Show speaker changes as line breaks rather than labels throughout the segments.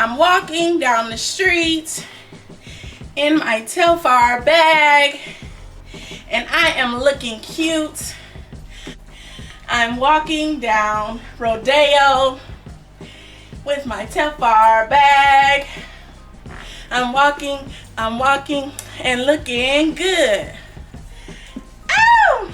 I'm walking down the street in my Telfar bag, and I am looking cute. I'm walking down Rodeo with my Telfar bag. I'm walking and looking good. Ow!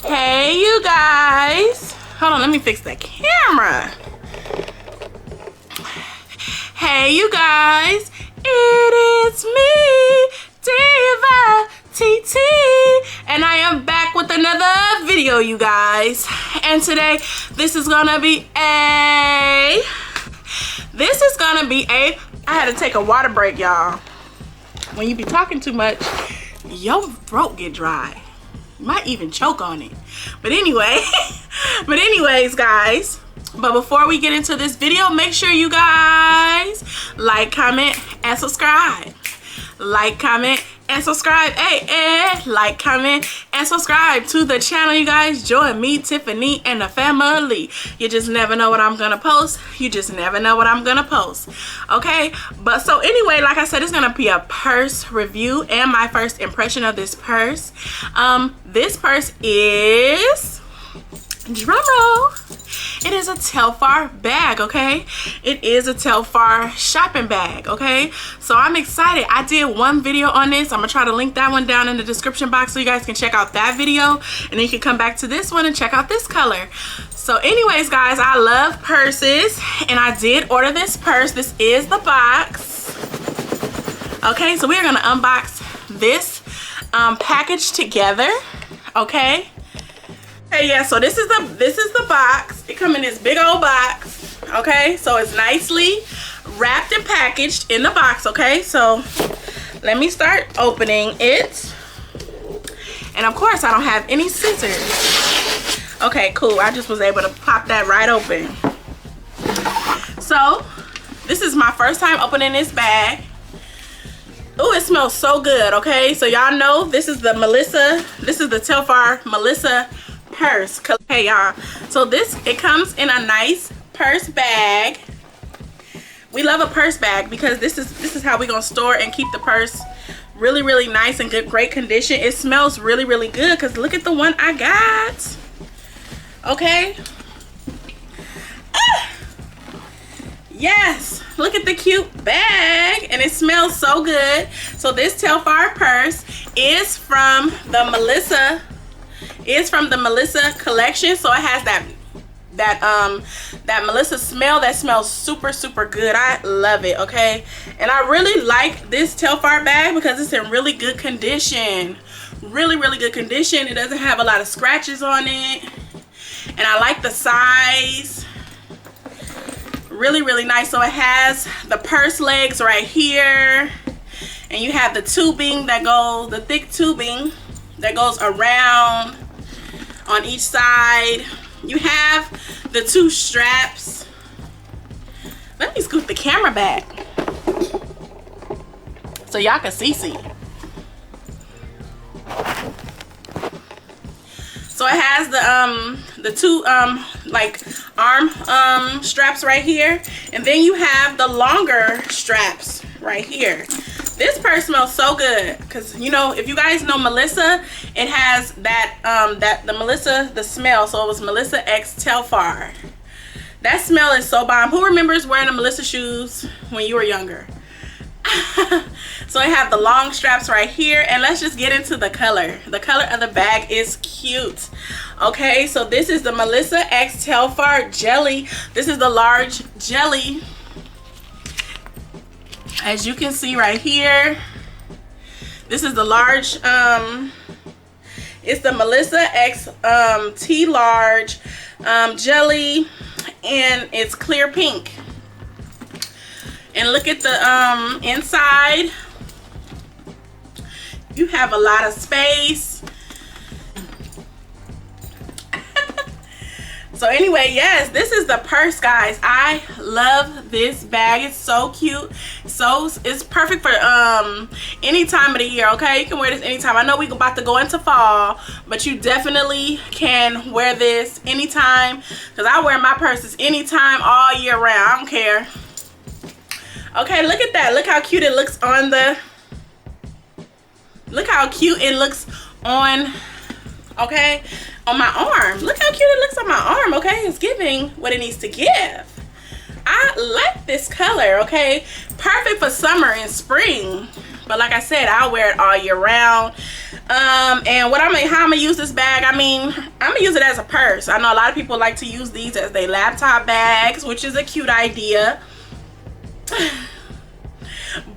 Hey you guys, hold on, let me fix that camera. Hey you guys, it is me, Diva TT, and I am back with another video, you guys. And today this is gonna be I had to take a water break, y'all. When you be talking too much, your throat get dry. You might even choke on it. But anyways, guys, but before we get into this video, make sure you guys like, comment, and subscribe. Like, comment, and subscribe. Hey, like, comment, and subscribe to the channel, you guys. Join me, Tiffany, and the family. You just never know what I'm gonna post. You just never know what I'm gonna post. Okay? But so anyway, like I said, it's gonna be a purse review and my first impression of this purse. This purse is, drum roll, it is a Telfar bag, okay? It is a Telfar shopping bag, okay? So I'm excited. I did one video on this. I'm gonna try to link that one down in the description box so you guys can check out that video, and then you can come back to this one and check out this color. So anyways, guys, I love purses, and I did order this purse. This is the box. Okay, so we're gonna unbox this package together, okay? Hey, yeah, so this is the box. It comes in this big old box, okay? So it's nicely wrapped and packaged in the box, okay? So let me start opening it. And of course, I don't have any scissors. Okay, cool. I just was able to pop that right open. So this is my first time opening this bag. Oh, it smells so good, okay? So y'all know this is the Telfar Melissa purse. Hey y'all, so it comes in a nice purse bag. We love a purse bag because this is how we're gonna store and keep the purse really nice and great condition. It smells really good because look at the one I got. Okay. Yes, look at the cute bag, and it smells so good. So this Telfar purse is from the Melissa. It's from the Melissa collection, so it has that Melissa smell that smells super good. I love it, okay? And I really like this Telfar bag because it's in really good condition. Really good condition. It doesn't have a lot of scratches on it, and I like the size. Really nice. So it has the purse legs right here, and you have the tubing that goes, the thick tubing that goes around on each side. You have the two straps. Let me scoot the camera back. so y'all can see. So it has the two like arm straps right here, and then you have the longer straps right here. This purse smells so good because, you know, if you guys know Melissa, it has that the smell. So it was Melissa X Telfar. That smell is so bomb. Who remembers wearing the Melissa shoes when you were younger? So I have the long straps right here, and let's just get into the color. The color of the bag is cute. Okay, so this is the Melissa X Telfar Jelly. This is the large jelly. As you can see right here, this is the large, it's the Melissa X T large jelly, and it's clear pink. And look at the inside. You have a lot of space. So anyway, yes, this is the purse, guys. I love this bag. It's so cute. So it's perfect for any time of the year, okay? You can wear this anytime. I know we're about to go into fall, but you definitely can wear this anytime, because I wear my purses anytime, all year round. I don't care. Okay, look at that. Look how cute it looks on the, look how cute it looks on, okay, on my arm. Look how cute it looks on my arm, okay? It's giving what it needs to give. I like this color, okay? Perfect for summer and spring. But like I said, I'll wear it all year round. And what how I'm gonna use this bag, I mean, I'm gonna use it as a purse. I know a lot of people like to use these as their laptop bags, which is a cute idea.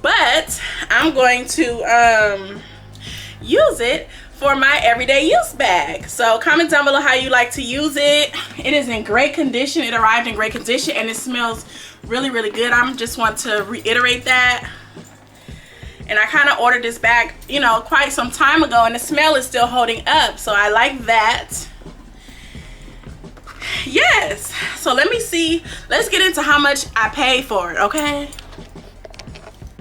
But I'm going to use it for my everyday use bag. So comment down below how you like to use it. It is in great condition. It arrived in great condition, and it smells really, really good. I just want to reiterate that. And I kind of ordered this bag, you know, quite some time ago, and the smell is still holding up, so I like that. Yes, so let me see, let's get into how much I paid for it, okay?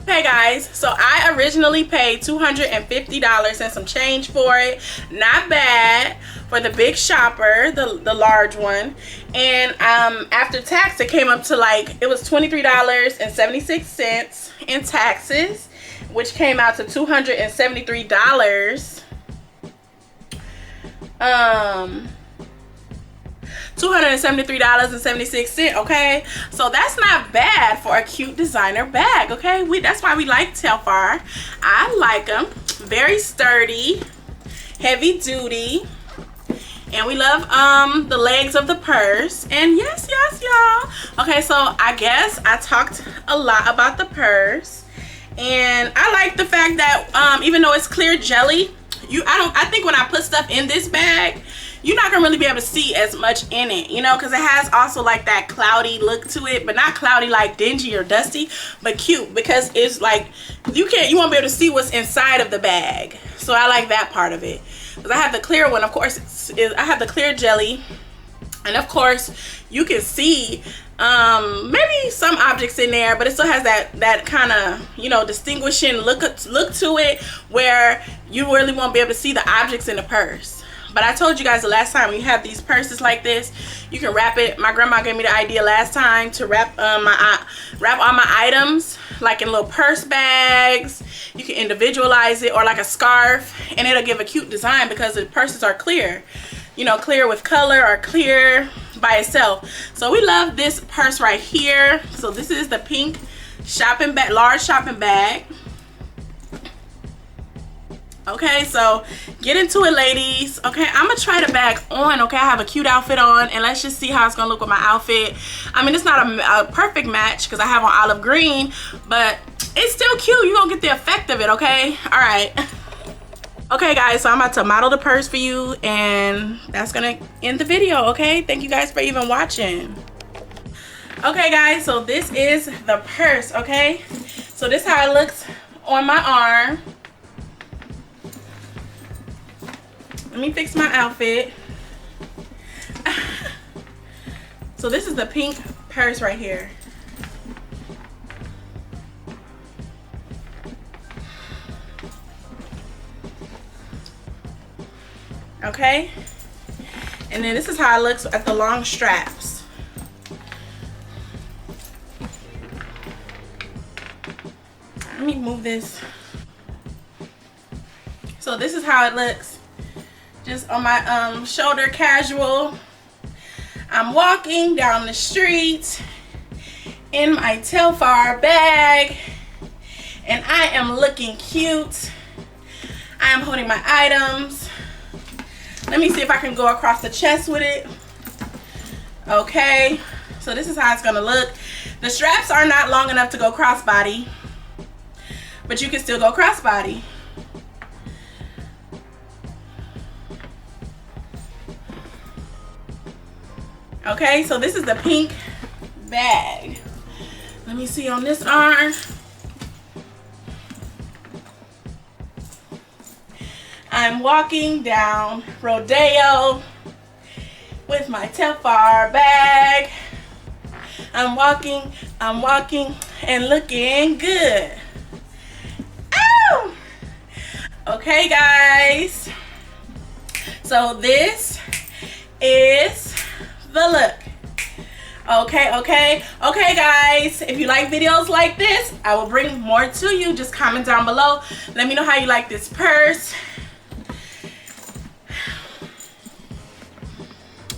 Okay guys, so I originally paid $250 and some change for it. Not bad for the big shopper, the large one. And after tax, it came up to like, it was $23.76 in taxes, which came out to $273. $273.76, okay? So that's not bad for a cute designer bag, okay? That's why we like Telfar. I like them. Very sturdy, heavy duty, and we love the legs of the purse. And yes, y'all. Okay, so I guess I talked a lot about the purse, and I like the fact that even though it's clear jelly, I think when I put stuff in this bag, you're not gonna really be able to see as much in it, you know, because it has also like that cloudy look to it, but not cloudy like dingy or dusty, but cute, because it's like you won't be able to see what's inside of the bag. So I like that part of it. Because I have the clear one, of course. I have the clear jelly, and of course you can see maybe some objects in there, but it still has that kind of, you know, distinguishing look to it, where you really won't be able to see the objects in the purse. But I told you guys the last time, you have these purses like this, you can wrap it. My grandma gave me the idea last time to wrap all my items like in little purse bags. You can individualize it, or like a scarf, and it'll give a cute design because the purses are clear, you know, clear with color or clear by itself. So we love this purse right here. So this is the pink shopping bag, large shopping bag. Okay, so get into it, ladies. Okay, I'm gonna try the bag on. Okay, I have a cute outfit on, and let's just see how it's gonna look with my outfit. I mean, it's not a perfect match because I have on olive green, but it's still cute. You're gonna get the effect of it, okay? All right. Okay, guys, so I'm about to model the purse for you, and that's gonna end the video, okay? Thank you guys for even watching. Okay, guys, so this is the purse, okay? So this is how it looks on my arm. Let me fix my outfit. So this is the pink purse right here. Okay, and then this is how it looks at the long straps. Let me move this. So this is how it looks just on my shoulder casual. I'm walking down the street in my Telfar bag, and I am looking cute. I am holding my items. Let me see if I can go across the chest with it. Okay, so this is how it's gonna look. The straps are not long enough to go crossbody, but you can still go crossbody. Okay, so this is the pink bag. Let me see on this arm. I'm walking down Rodeo with my Telfar bag. I'm walking and looking good. Ow! Okay, guys. So this is the look. Okay, guys. If you like videos like this, I will bring more to you. Just comment down below. Let me know how you like this purse.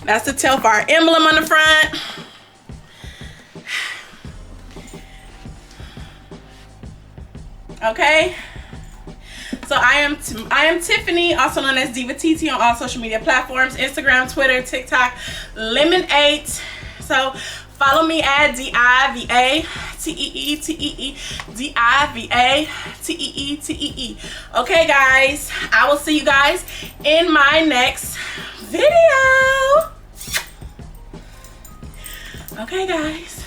That's the Telfar emblem on the front. Okay. So I am Tiffany, also known as Diva TT on all social media platforms, Instagram, Twitter, TikTok, Lemon8. So follow me at DIVATEE. Okay, guys, I will see you guys in my next video. Okay, guys.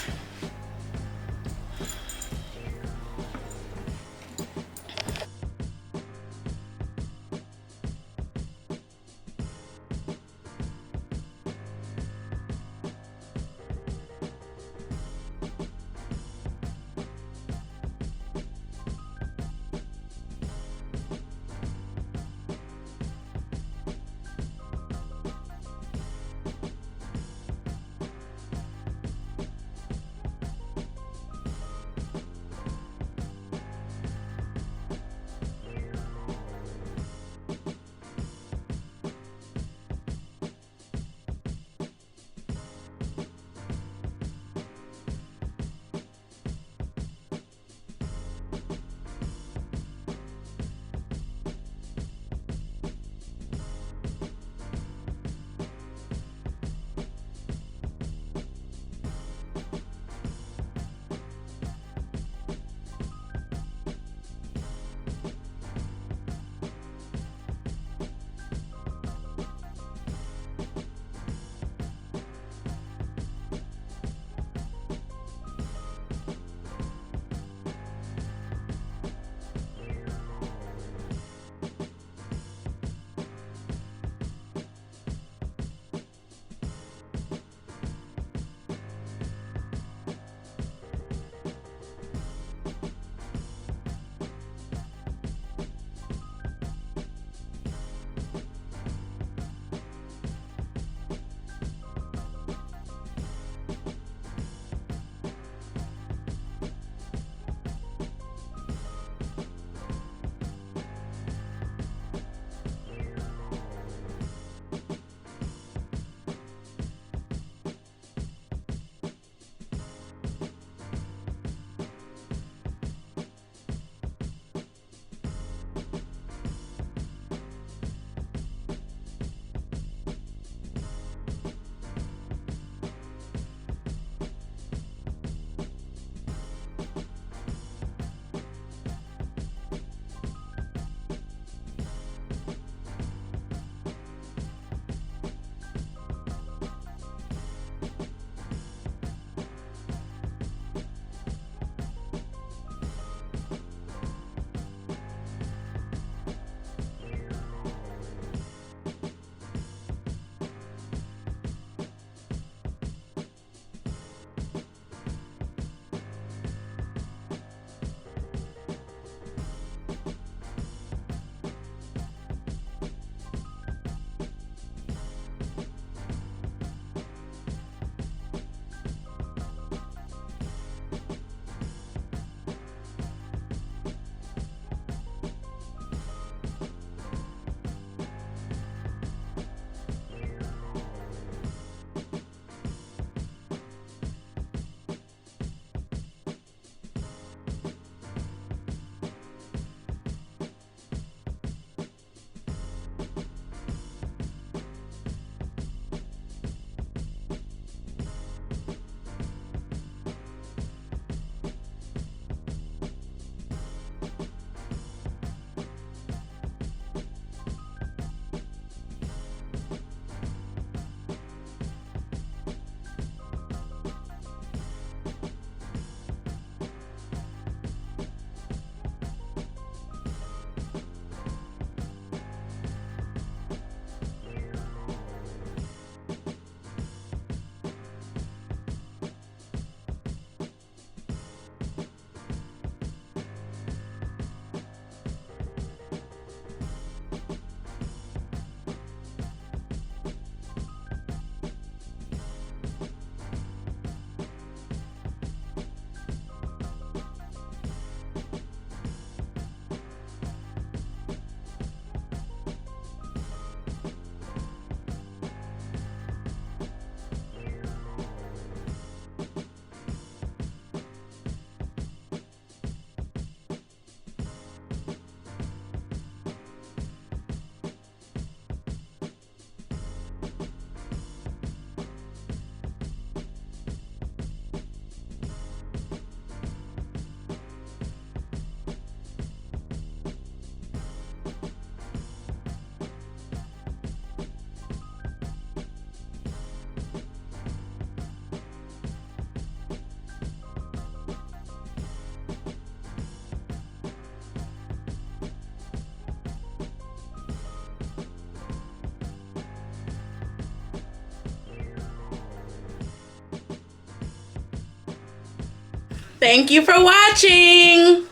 Thank you for watching.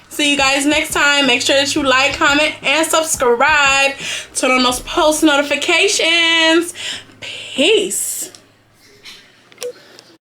See you guys next time. Make sure that you like, comment, and subscribe. Turn on those post notifications. Peace.